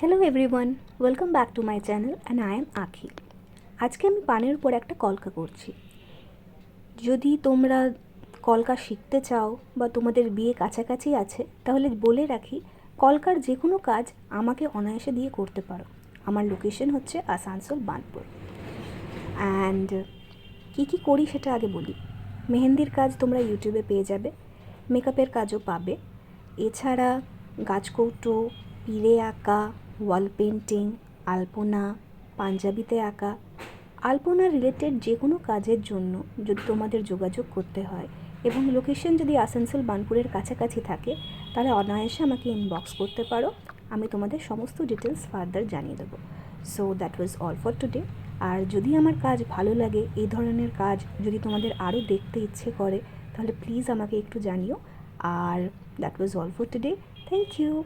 Hello everyone, welcome back to my channel and I am আখি। আজকে আমি পানের উপর একটা কলকা করছি। যদি তোমরা কলকা শিখতে চাও বা তোমাদের বিয়ে কাছাকাছি আছে, তাহলে বলে রাখি কলকার যে কোনো কাজ আমাকে অনায়াসে দিয়ে করতে পারো। আমার লোকেশন হচ্ছে আসানসোল বার্নপুর। অ্যান্ড কী করি সেটা আগে বলি। মেহেন্দির কাজ তোমরা ইউটিউবে পেয়ে যাবে, মেকআপের কাজও পাবে। এছাড়া গাছকৌটো, পিলে আঁকা, ওয়াল পেন্টিং, আলপনা, পাঞ্জাবিতে আঁকা, আলপনা রিলেটেড যে কোনো কাজের জন্য যদি তোমাদের যোগাযোগ করতে হয় এবং লোকেশন যদি আসানসোল বার্নপুরের কাছাকাছি থাকে, তাহলে অনায়াসে আমাকে ইনবক্স করতে পারো। আমি তোমাদের সমস্ত ডিটেলস ফার্দার জানিয়ে দেবো। So that was all for today. আর যদি আমার কাজ ভালো লাগে, এই ধরনের কাজ যদি তোমাদের আরও দেখতে ইচ্ছে করে, তাহলে প্লিজ আমাকে একটু জানিও। আর that was all for today. Thank you.